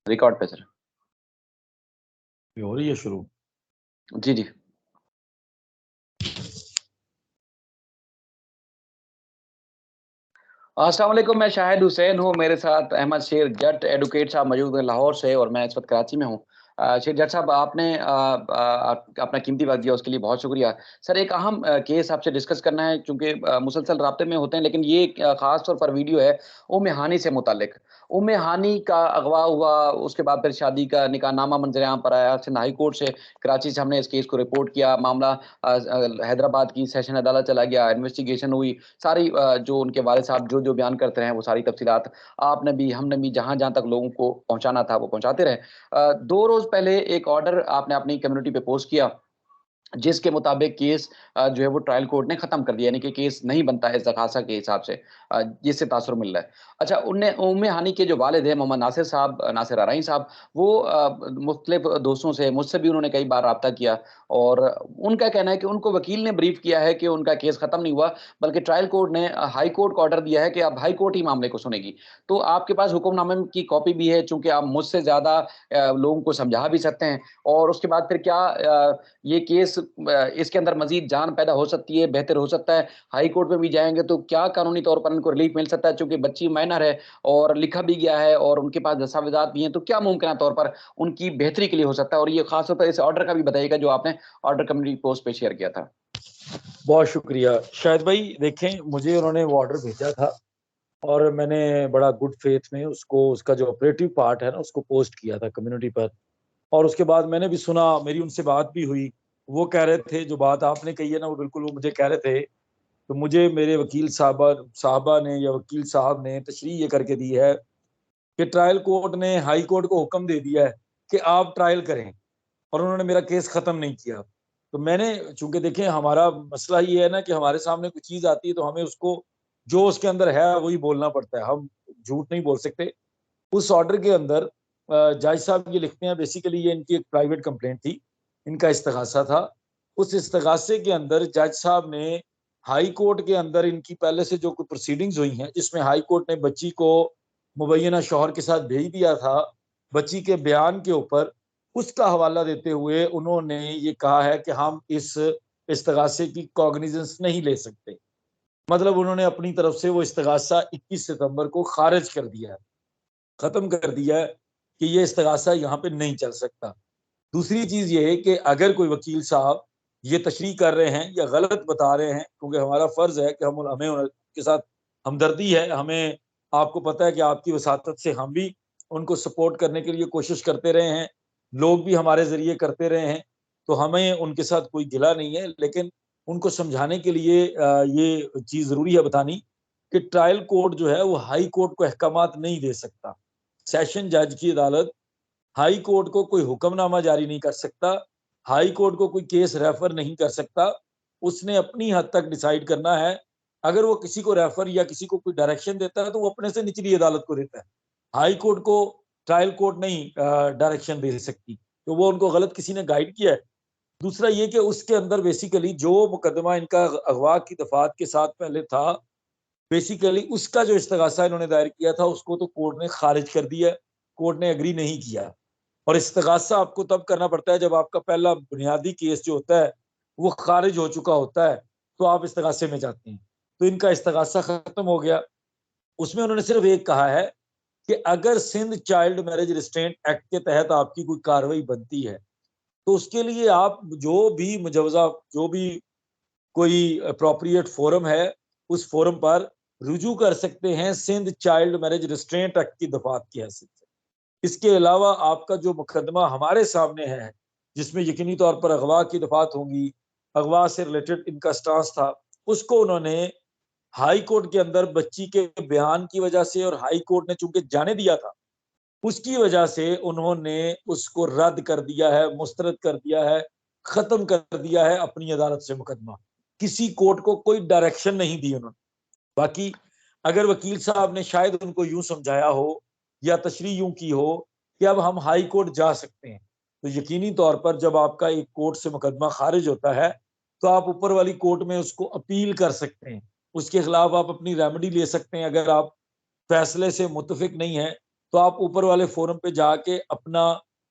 Record पे sir. ये हो रही है शुरू। जी जी। अस्सलाम वालेकुम, मैं शाहिद हुसैन हूँ। मेरे साथ अहमद शेर जट एडवोकेट साहब मौजूद हैं लाहौर से, और मैं इस वक्त कराची में हूँ। शेर जट साहब, आपने अपना कीमती वक्त दिया, उसके लिए बहुत शुक्रिया। सर, एक अहम केस आपसे डिस्कस करना है, चूंकि मुसलसल राब्ते में होते हैं, लेकिन ये खास तौर पर वीडियो है उम्मे हानी से मुतालिक। उम्मे हानी का अगवा हुआ, उसके बाद फिर शादी का निकाहनामा मंजर-ए-आम पर आया। सिंध हाई कोर्ट से कराची से हमने इस केस को रिपोर्ट किया। मामला हैदराबाद की सेशन अदालत चला गया, इन्वेस्टिगेशन हुई। सारी जो उनके वालिद साहब जो बियान करते रहे, वो सारी तफसीलात आपने भी, हमने भी जहाँ-जहाँ तक लोगों को पहुँचाना था, वो पहुँचाते रहे। 2 रोज़ पहले एक ऑर्डर आपने अपनी कम्युनिटी पे पोस्ट किया, जिसके मुताबिक केस जो है वो ट्रायल कोर्ट ने खत्म कर दिया, यानी कि केस नहीं बनता है इस्तग़ासा के हिसाब से, जिससे तासुर मिल रहा है। अच्छा, उन्ने उम्मे हानी के जो वालिद हैं मोहम्मद नासिर साहब, नासिर अराई साहब, वो मुख्तलिफ दोस्तों से, मुझसे भी उन्होंने कई बार राब्ता किया, और उनका कहना है कि उनको वकील ने ब्रीफ किया है कि उनका केस खत्म नहीं हुआ, बल्कि ट्रायल कोर्ट ने हाई कोर्ट को ऑर्डर दिया है कि अब हाई कोर्ट ही मामले को सुनेगी। तो आपके पास हुक्मनामे की कॉपी भी है, चूँकि आप मुझसे ज़्यादा लोगों को समझा भी सकते हैं, और उसके बाद फिर क्या ये केस इसके अंदर मज़ीद जान पैदा हो सकती है, बेहतर हो सकता है। हाई कोर्ट में भी जाएँगे तो क्या कानूनी तौर पर इनको रिलीफ़ मिल सकता है, चूँकि बच्ची माइनर है और लिखा भी गया है और उनके पास दस्तावेज़ात भी हैं, तो क्या मुमकिन तौर पर उनकी बेहतरी के लिए हो सकता है? और ये ख़ास तौर पर इस ऑर्डर का भी बताइएगा जो आपने ऑर्डर कम्युनिटी पोस्ट पे शेयर किया था। बहुत शुक्रिया शाहिद भाई। देखें, मुझे उन्होंने वो ऑर्डर भेजा था और मैंने बड़ा गुड फेथ में उसको, उसका जो ऑपरेटिव पार्ट है ना, उसको पोस्ट किया था कम्युनिटी पर। और उसके बाद मैंने भी सुना, मेरी उनसे बात भी हुई। वो कह रहे थे, जो बात आपने कही है ना, वो बिल्कुल वो मुझे कह रहे थे। तो मुझे मेरे वकील साहबा ने या वकील साहब ने तशरीह ये करके दी है कि ट्रायल कोर्ट ने हाई कोर्ट को हुक्म दे दिया है कि आप ट्रायल करें, और उन्होंने मेरा केस खत्म नहीं किया। तो मैंने, चूंकि देखें, हमारा मसला ये है ना कि हमारे सामने कोई चीज आती है तो हमें उसको, जो उसके अंदर है वही बोलना पड़ता है, हम झूठ नहीं बोल सकते। उस ऑर्डर के अंदर जज साहब ये लिखते हैं, बेसिकली ये इनकी एक प्राइवेट कंप्लेंट थी, इनका इस्तगासा था। उस इस्तगासे के अंदर जज साहब ने हाई कोर्ट के अंदर इनकी पहले से जो कोई प्रोसीडिंग्स हुई हैं, जिसमें हाई कोर्ट ने बच्ची को मुबैना शौहर के साथ भेज दिया था, बच्ची के बयान के ऊपर, उसका हवाला देते हुए उन्होंने ये कहा है कि हम इस इस्तगासे की कॉग्निजेंस नहीं ले सकते। मतलब उन्होंने अपनी तरफ से वो इस्तगासा 21 सितंबर को खारिज कर दिया है, खत्म कर दिया है कि ये इस्तगासा यहाँ पे नहीं चल सकता। दूसरी चीज ये है कि अगर कोई वकील साहब ये तशरीह कर रहे हैं या गलत बता रहे हैं, क्योंकि हमारा फर्ज है कि हमें उनके साथ हमदर्दी है, हमें, आपको पता है कि आपकी वसातत से हम भी उनको सपोर्ट करने के लिए कोशिश करते रहे हैं, लोग भी हमारे जरिए करते रहे हैं, तो हमें उनके साथ कोई गिला नहीं है। लेकिन उनको समझाने के लिए ये चीज जरूरी है बतानी कि ट्रायल कोर्ट जो है वो हाई कोर्ट को अहकामात नहीं दे सकता। सेशन जज की अदालत हाई कोर्ट को कोई हुक्मनामा जारी नहीं कर सकता, हाई कोर्ट को कोई केस रेफर नहीं कर सकता। उसने अपनी हद तक डिसाइड करना है। अगर वो किसी को रेफर या किसी को कोई डायरेक्शन देता है तो वो अपने से निचली अदालत को देता है। हाई कोर्ट को ट्रायल कोर्ट नहीं डायरेक्शन दे सकती, तो वो उनको गलत किसी ने गाइड किया है। दूसरा ये कि उसके अंदर बेसिकली जो मुकदमा इनका अगवा की दफात के साथ पहले था, बेसिकली उसका जो इस्तगासा इन्होंने दायर किया था उसको तो कोर्ट ने खारिज कर दिया, कोर्ट ने एग्री नहीं किया। और इस्तगासा आपको तब करना पड़ता है जब आपका पहला बुनियादी केस जो होता है वो खारिज हो चुका होता है, तो आप इस्तगासे में जाते हैं। तो इनका इस्तगासा खत्म हो गया। उसमें उन्होंने सिर्फ एक कहा है कि अगर Sindh child marriage restraint act के तहत आपकी कोई कार्रवाई बनती है तो उसके लिए आप जो भी मुजवजा, जो भी कोई अप्रोप्रिएट फोरम है, उस फोरम पर रुजू कर सकते हैं Sindh child marriage restraint act की दफात की हैसियत से। इसके अलावा आपका जो मुकदमा हमारे सामने है, जिसमें यकीनी तौर पर अगवा की दफात होंगी, अगवा से रिलेटेड इनका स्टांस था, उसको उन्होंने हाई कोर्ट के अंदर बच्ची के बयान की वजह से, और हाई कोर्ट ने चूंकि जाने दिया था, उसकी वजह से उन्होंने उसको रद्द कर दिया है, मुस्तरद कर दिया है, खत्म कर दिया है अपनी अदालत से मुकदमा। किसी कोर्ट को कोई डायरेक्शन नहीं दी उन्होंने। बाकी अगर वकील साहब ने शायद उनको यूं समझाया हो या तशरीह यूं की हो कि अब हम हाई कोर्ट जा सकते हैं, तो यकीनी तौर पर जब आपका एक कोर्ट से मुकदमा खारिज होता है तो आप ऊपर वाली कोर्ट में उसको अपील कर सकते हैं, उसके खिलाफ आप अपनी रेमेडी ले सकते हैं। अगर आप फैसले से मुतफिक नहीं है तो आप ऊपर वाले फोरम पे जाके अपना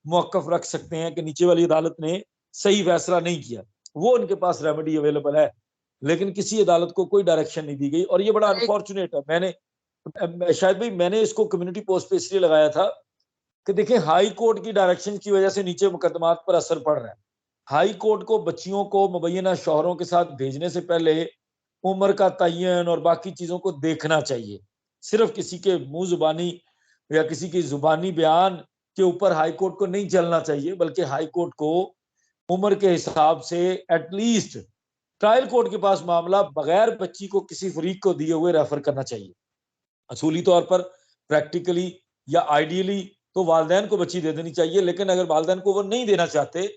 मौकफ रख सकते हैं कि नीचे वाली अदालत ने सही फैसला नहीं किया, वो उनके पास रेमेडी अवेलेबल है। लेकिन किसी अदालत को कोई डायरेक्शन नहीं दी गई, और ये बड़ा अनफॉर्चुनेट है। शायद भाई मैंने इसको कम्युनिटी पोस्ट पे इसलिए लगाया था कि देखिए, हाई कोर्ट की डायरेक्शन की वजह से नीचे मुकदमात पर असर पड़ रहा है। हाई कोर्ट को बच्चियों को मुबैना शौहरों के साथ भेजने से पहले उम्र का तयन और बाकी चीजों को देखना चाहिए। सिर्फ किसी के मुंह जुबानी या किसी की जुबानी बयान के ऊपर हाई कोर्ट को नहीं चलना चाहिए, बल्कि हाई कोर्ट को उम्र के हिसाब से एटलीस्ट ट्रायल कोर्ट के पास मामला बगैर बच्ची को किसी फरीक को दिए हुए रेफर करना चाहिए। असूली तौर पर, प्रैक्टिकली या आइडियली तो वालदैन को बच्ची दे देनी चाहिए, लेकिन अगर वालदैन को वो नहीं देना चाहते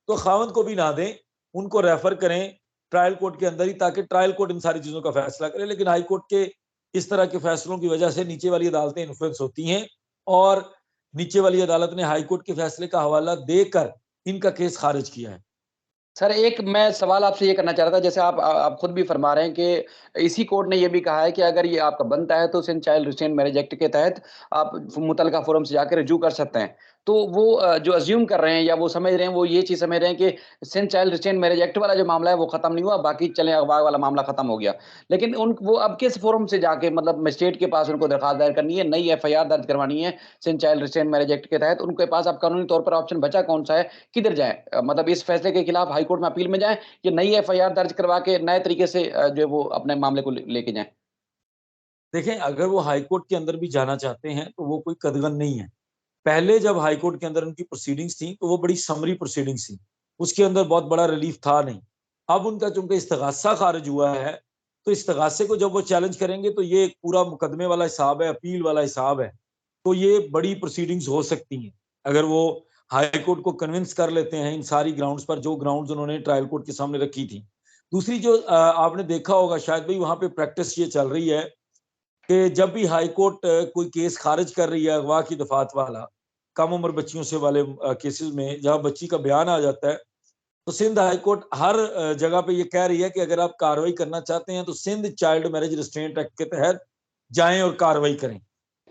तो खावंद को भी ना दें, उनको रेफर करें ट्रायल कोर्ट के अंदर ही, ताकि ट्रायल कोर्ट इन सारी चीजों का फैसला करे। लेकिन हाई कोर्ट के इस तरह के फैसलों की वजह से नीचे वाली अदालतें इन्फ्लुएंस होती हैं, और नीचे वाली अदालत ने हाई कोर्ट के फैसले का हवाला देकर इनका केस खारिज किया है। सर, एक मैं सवाल आपसे ये करना चाह रहा था, जैसे आप खुद भी फरमा रहे हैं कि इसी कोर्ट ने ये भी कहा है कि अगर ये आपका बनता है तो Sindh child restraint marriage act के तहत आप मुतल्लिका फोरम से जाकर रिज्यू कर सकते हैं। तो वो जो अज़्यूम कर रहे हैं या वो समझ रहे हैं, वो ये चीज़ समझ रहे हैं कि Sindh child restraint marriage Act वाला जो मामला है वो खत्म नहीं हुआ, बाकी चलें अगवा वाला मामला खत्म हो गया। लेकिन उन वो अब किस फोरम से जाके, मतलब मजिस्ट्रेट के पास उनको दरखास्त दायर करनी है, नई एफआईआर दर्ज करवानी है Sindh child restraint marriage act के तहत, उनके पास अब कानूनी तौर पर ऑप्शन बचा कौन-सा है? किधर जाएँ? मतलब इस फैसले के खिलाफ हाई कोर्ट में अपील में जाएँ या नई एफआईआर दर्ज करवा के नए तरीके से जो है वो अपने मामले को लेके जाएँ? देखें, अगर वो हाई कोर्ट के अंदर भी जाना चाहते हैं तो वो कोई कदगन नहीं है। पहले जब हाई कोर्ट के अंदर उनकी प्रोसीडिंग्स थी तो वो बड़ी समरी प्रोसीडिंग्स थी, उसके अंदर बहुत बड़ा रिलीफ था नहीं। अब उनका चूंकि इस्तगासा खारिज हुआ है, तो इस्तगासे को जब वो चैलेंज करेंगे तो ये एक पूरा मुकदमे वाला हिसाब है, अपील वाला हिसाब है, तो ये बड़ी प्रोसीडिंग्स हो सकती हैं अगर वो हाई कोर्ट को कन्विंस कर लेते हैं इन सारी ग्राउंड्स पर, जो ग्राउंड्स उन्होंने ट्रायल कोर्ट के सामने रखी थी। दूसरी जो आपने देखा होगा शायद भाई, वहां पे प्रैक्टिस ये चल रही है कि जब भी हाई कोर्ट कोई केस खारिज कर रही है अगवा की दफात वाला, कम उम्र बच्चियों से वाले केसेस में जहां बच्ची का बयान आ जाता है, तो सिंध हाई कोर्ट हर जगह पे ये कह रही है कि अगर आप कार्रवाई करना चाहते हैं तो Sindh child marriage restraint act के तहत जाएं और कार्रवाई करें।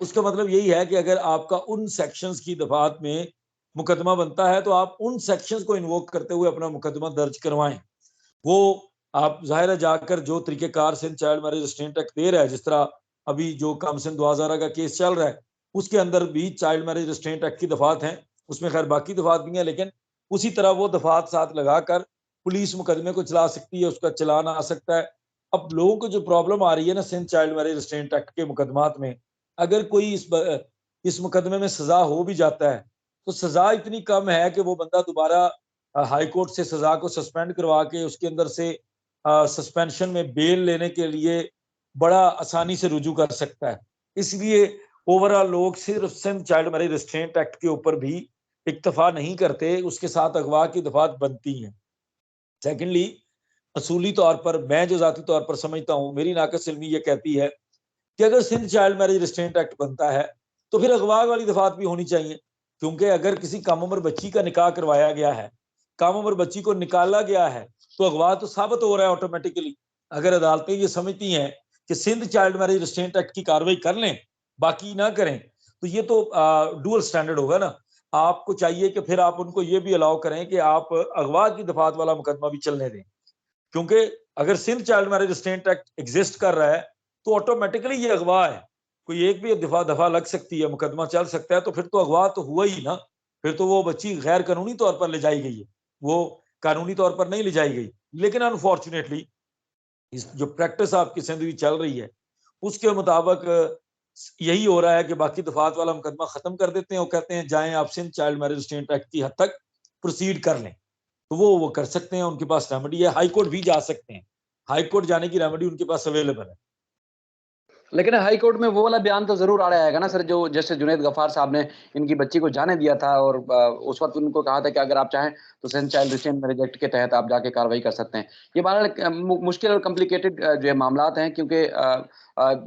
उसका मतलब यही है कि अगर आपका उन सेक्शंस की दफात में मुकदमा बनता है तो आप उन सेक्शंस को इन्वोक करते हुए अपना मुकदमा दर्ज करवाएं। वो आप जाहिर है जाकर जो तरीकेकार Sindh child marriage restraint act दे रहा है, जिस तरह अभी जो कम सिंध 2000 का केस चल रहा है, उसके अंदर भी चाइल्ड मैरिज रिस्ट्रेंट एक्ट की दफात हैं, उसमें खैर बाकी दफात भी हैं, लेकिन उसी तरह वो दफात साथ लगाकर पुलिस मुकदमे को चला सकती है, उसका चलान आ सकता है। अब लोगों को जो प्रॉब्लम आ रही है ना Sindh child marriage restraint act के मुकदमात में, अगर कोई इस मुकदमे में सजा हो भी जाता है तो सजा इतनी कम है कि वो बंदा दोबारा हाई कोर्ट से सजा को सस्पेंड करवा के उसके अंदर से सस्पेंशन में बेल लेने के लिए बड़ा आसानी से रुजू कर सकता है। इसलिए ओवरऑल लोग सिर्फ Sindh child marriage restraint act के ऊपर भी इक्तफा नहीं करते, उसके साथ अगवा की दफात बनती हैं। सेकेंडली, असूली तौर पर मैं जो जाती तौर पर समझता हूँ, मेरी नाकस इल्मी ये कहती है कि अगर Sindh child marriage restraint act बनता है तो फिर अगवा वाली दफात भी होनी चाहिए, क्योंकि अगर किसी कम उम्र बच्ची का निकाह करवाया गया है, कम उम्र बच्ची को निकाला गया है, तो अगवा तो साबित हो रहा है ऑटोमेटिकली। अगर अदालतें ये समझती हैं कि Sindh child marriage restraint act की कार्रवाई कर लें, बाकी ना करें, तो ये तो डुअल स्टैंडर्ड होगा ना। आपको चाहिए कि फिर आप उनको ये भी अलाउ करें कि आप अगवा की दफात वाला मुकदमा भी चलने दें, क्योंकि अगर Sindh child marriage restraint act exist कर रहा है तो ऑटोमेटिकली ये अगवा है, कोई एक भी दफा लग सकती है, मुकदमा चल सकता है, तो फिर तो अगवा तो हुआ ही ना। फिर तो वो बच्ची गैर कानूनी तौर पर ले जाई गई है, वो कानूनी तौर पर नहीं ले जाई गई। लेकिन अनफॉर्चुनेटली इस जो प्रैक्टिस आपकी सिंध में चल रही है उसके मुताबिक यही हो रहा है कि बाकी दफात वाला मुकदमा खत्म कर देते हैं और कहते हैं जाएं आप Sindh child marriage restraint act की हद तक प्रोसीड कर लें, तो वो कर सकते हैं, उनके पास रेमेडी है, हाई कोर्ट भी जा सकते हैं, हाई कोर्ट जाने की रेमेडी उनके पास अवेलेबल है। लेकिन हाई कोर्ट में वो वाला बयान तो ज़रूर आ आएगा ना सर, जो जस्टिस जुनैद गफ्फार साहब ने इनकी बच्ची को जाने दिया था और उस वक़्त उनको कहा था कि अगर आप चाहें तो Sindh child restraint marriage act के तहत आप जाके कार्रवाई कर सकते हैं। ये बहरहाल मुश्किल और कॉम्प्लिकेटेड जो है मामलात हैं, क्योंकि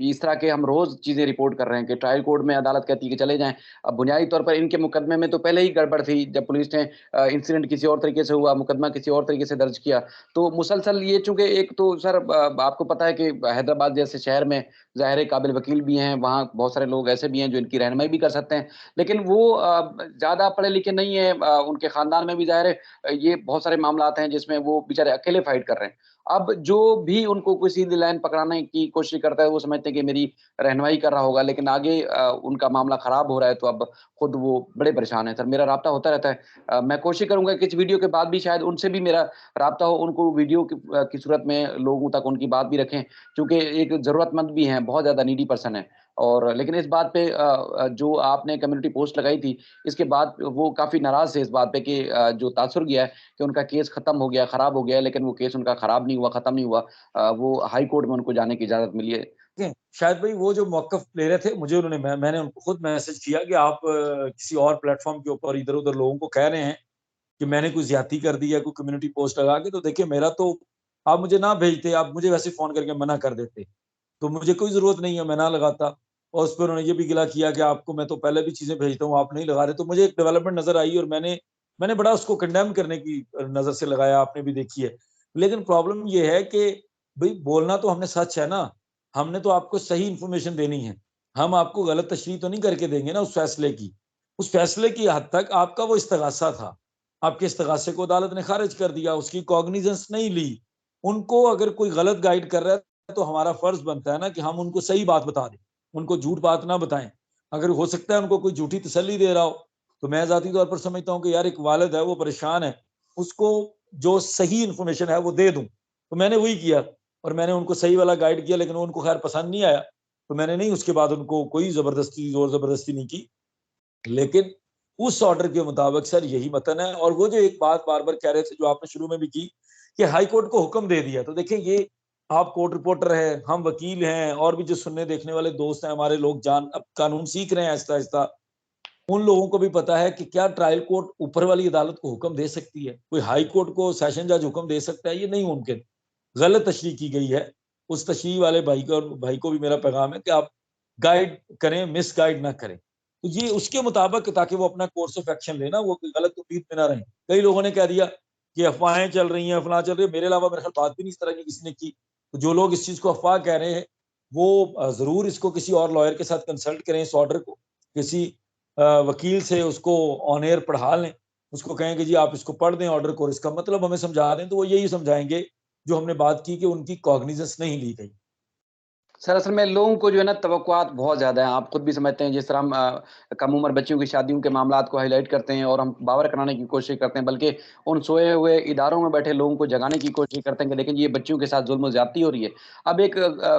इस तरह के हम रोज़ चीज़ें रिपोर्ट कर रहे हैं कि ट्रायल कोर्ट में अदालत कहती है कि चले जाएँ। अब बुनियादी तौर पर इनके मुकदमे में तो पहले ही गड़बड़ थी, जब पुलिस ने इंसिडेंट किसी और तरीके से हुआ, मुकदमा किसी और तरीके से दर्ज किया। तो मुसलसल ये चूँकि एक तो सर आपको पता है कि हैदराबाद जैसे शहर में ज़ाहिर है काबिल वकील भी हैं, वहाँ बहुत सारे लोग ऐसे भी हैं जो इनकी रहनुमाई भी कर सकते हैं। लेकिन वो ज़्यादा पढ़े-लिखे नहीं हैं, उनके ख़ानदान में भी ज़ाहिर है ये बहुत सारे मामलात हैं जिसमें वो बेचारे अकेले फ़ाइट कर रहे हैं। अब जो भी उनको कोई सीधी लाइन पकड़ाने की कोशिश करता है, वो समझते हैं कि मेरी रहनुमाई कर रहा होगा, लेकिन आगे उनका मामला ख़राब हो रहा है, तो अब खुद वो बड़े परेशान हैं। सर, मेरा राब्ता होता रहता है। मैं कोशिश करूँगा कि इस वीडियो के बाद भी शायद उनसे भी मेरा राब्ता हो, उनको वीडियो की सूरत में लोगों तक उनकी बात भी रखें, क्योंकि एक ज़रूरतमंद भी हैं, बहुत ज़्यादा नीडी पर्सन है। और लेकिन इस बात पे जो आपने कम्युनिटी पोस्ट लगाई थी, इसके बाद वो काफ़ी नाराज़ थे इस बात पे कि जो तासुर गया है कि उनका केस खत्म हो गया, खराब हो गया है, लेकिन वो केस उनका खराब नहीं हुआ, खत्म नहीं हुआ। वो हाई कोर्ट में उनको जाने की इजाज़त मिली है। देखें, शायद भाई वो जो मौक़िफ़ ले रहे थे, मुझे उन्होंने मैंने उनको खुद मैसेज किया कि आप किसी और प्लेटफ़ॉर्म के ऊपर इधर-उधर लोगों को कह रहे हैं कि मैंने कोई ज़्यादती कर दी है, कोई कम्युनिटी पोस्ट लगा के, तो देखिए मेरा तो आप मुझे ना भेजते, आप मुझे वैसे फ़ोन करके मना कर देते। तो मुझे कोई ज़रूरत नहीं है, मैं ना लगाता। और उस पे उन्होंने ये भी गिला किया कि आपको मैं तो पहले भी चीज़ें भेजता हूँ, आप नहीं लगा रहे। तो मुझे एक डेवलपमेंट नज़र आई और मैंने मैंने बड़ा उसको कंडेम करने की नज़र से लगाया, आपने भी देखी है। लेकिन प्रॉब्लम ये है कि भई बोलना तो हमने सच है ना, हमने तो आपको सही इन्फॉर्मेशन देनी है। हम आपको गलत तशरीह तो नहीं करके देंगे ना उस फैसले की। उस फैसले की हद तक आपका वो इस्तगासा था। आपके इस्तगासे को अदालत ने खारिज कर दिया, उसकी कॉग्निजेंस नहीं ली। उनको अगर कोई गलत गाइड कर रहा है तो हमारा फर्ज बनता है ना कि हम उनको सही बात बता दें, उनको झूठ बात ना बताएं। अगर हो सकता है उनको कोई झूठी तसल्ली दे रहा हो, तो मैं जाती तौर पर समझता हूँ कि यार एक वालिद है, वो परेशान है, उसको जो सही इन्फॉर्मेशन है वो दे दूं। तो मैंने वही किया और मैंने उनको सही वाला गाइड किया, लेकिन वो उनको खैर पसंद नहीं आया, तो मैंने नहीं उसके बाद उनको कोई जबरदस्ती जोर जबरदस्ती नहीं की। लेकिन उस ऑर्डर के मुताबिक सर यही मतन है। और वो जो एक बात बार बार कह रहे थे, जो आपने शुरू में भी की, कि हाई कोर्ट को हुक्म दे दिया, तो देखें ये आप कोर्ट रिपोर्टर हैं, हम वकील हैं, और भी जो सुनने देखने वाले दोस्त हैं हमारे, लोग जान अब कानून सीख रहे हैं आहिस्ता आहिस्ता, उन लोगों को भी पता है कि क्या ट्रायल कोर्ट ऊपर वाली अदालत को हुक्म दे सकती है, कोई हाई कोर्ट को सेशन जज हुक्म दे सकता है, ये नहीं मुमकिन। गलत तशरीह की गई है। उस तशरीह वाले भाई को भी मेरा पैगाम है कि आप गाइड करें, मिस गाइड ना करें। तो ये उसके मुताबिक, ताकि वो अपना कोर्स ऑफ एक्शन लेना, वो कोई गलत उम्मीद में ना रहें। कई लोगों ने कह दिया कि अफवाहें चल रही हैं, फलां चल रही है, मेरे अलावा मेरे ख्याल बात भी नहीं इस तरह की किसी ने की। तो जो लोग इस चीज़ को अफवाह कह रहे हैं, वो ज़रूर इसको किसी और लॉयर के साथ कंसल्ट करें, इस ऑर्डर को किसी वकील से उसको ऑन एयर पढ़ा लें, उसको कहें कि जी आप इसको पढ़ दें ऑर्डर को और इसका मतलब हमें समझा दें, तो वो यही समझाएँगे जो हमने बात की कि उनकी कॉग्निजेंस नहीं ली गई। सर, असल में लोगों को जो है ना तवक्कुआत बहुत ज़्यादा हैं। आप खुद भी समझते हैं जिस तरह हम कम उम्र बच्चियों की शादियों के मामलात को हाइलाइट करते हैं और हम बावर कराने की कोशिश करते हैं, बल्कि उन सोए हुए इदारों में बैठे लोगों को जगाने की कोशिश करते हैं कि देखें ये बच्चियों के साथ ज़ुल्म ज़्यादती हो रही है। अब एक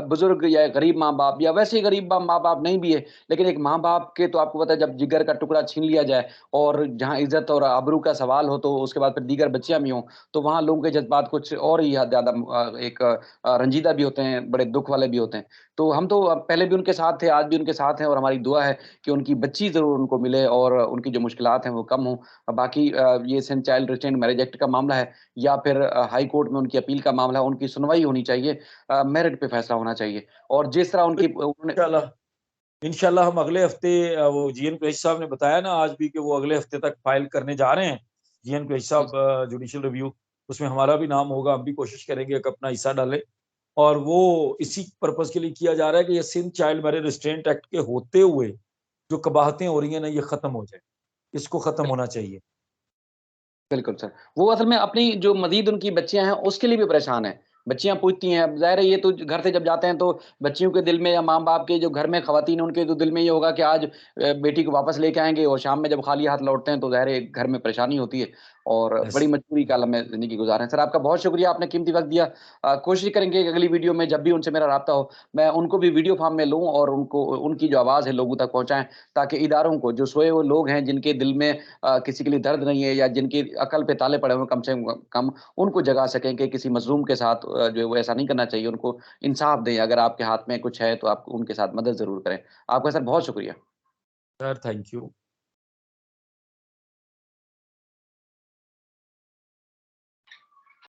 बुज़ुर्ग या गरीब माँ-बाप या वैसे ही गरीब माँ-बाप नहीं भी है, लेकिन एक माँ-बाप के तो आपको पता है जब जिगर का टुकड़ा छीन लिया जाए और जहाँ इज़्ज़त और आबरू का सवाल हो, तो उसके बाद फिर दीगर बच्चियाँ भी हों, तो वहाँ लोगों के जज़्बात कुछ और ही ज़्यादा रंजीदा भी होते हैं, बड़े दुःख वाले भी होते हैं। तो हम तो पहले भी उनके साथ थे, आज भी उनके साथ हैं और हमारी दुआ है कि उनकी बच्ची ज़रूर उनको मिले और उनकी जो मुश्किलात हैं वो कम हों। बाकी ये सन चाइल्ड रिस्ट्रेंट मैरेज एक्ट का मामला है या फिर हाई कोर्ट में उनकी अपील का मामला है, उनकी सुनवाई होनी चाहिए, मेरिट पे फैसला होना चाहिए और जिस तरह तो उनकी उन्होंने इंशाल्लाह इंशाल्लाह हम अगले हफ्ते, वो जीएन कुरैशी साहब ने बताया ना आज भी कि वो अगले हफ्ते तक फाइल करने जा रहे हैं। जीएन कुरैशी जी, साहब जुडिशियल रिव्यू, उसमें हमारा भी नाम होगा, हम भी कोशिश करेंगे कि अपना हिस्सा डालें। और वो इसी पर्पज़ के लिए किया जा रहा है कि ये Sindh child marriage restraint act के होते हुए जो कबाहतें हो रही हैं ना, ये खत्म हो जाए। इसको खत्म बिल होना चाहिए। बिल्कुल सर। वो असल में अपनी जो मज़ीद उनकी बच्चियाँ हैं, उसके लिए भी परेशान हैं। बच्चियाँ पूछती हैं, अब ज़ाहिर है ये तो घर से जब जाते हैं तो बच्चियों के दिल में या माँ-बाप के जो घर में ख़वातीन हैं, उनके तो दिल में ये होगा कि आज बेटी को वापस लेके आएँगे और शाम में जब खाली हाथ लौटते हैं तो ज़ाहिर है घर में परेशानी होती है और यस। बड़ी मजबूरी का आलम में ज़िंदगी गुज़ार रहे हैं। सर आपका बहुत शुक्रिया, आपने कीमती वक़्त दिया। कोशिश करेंगे कि अगली वीडियो में जब भी उनसे मेरा राब्ता हो, मैं उनको भी वीडियो फ़ॉर्म में लूँ और उनको उनकी जो आवाज़ है लोगों तक पहुँचाएँ, ताकि इदारों को, जो सोए हुए लोग हैं, जिनके दिल में किसी के लिए दर्द नहीं है या जिनकी अकल पे ताले पड़े हुए हैं, कम से कम उनको जगा सकें कि किसी मज़लूम के साथ जो है वो ऐसा नहीं करना चाहिए, उनको इंसाफ़ दें। अगर आपके हाथ में कुछ है तो आप उनके साथ मदद ज़रूर करें। आपका सर बहुत शुक्रिया। Sir thank you.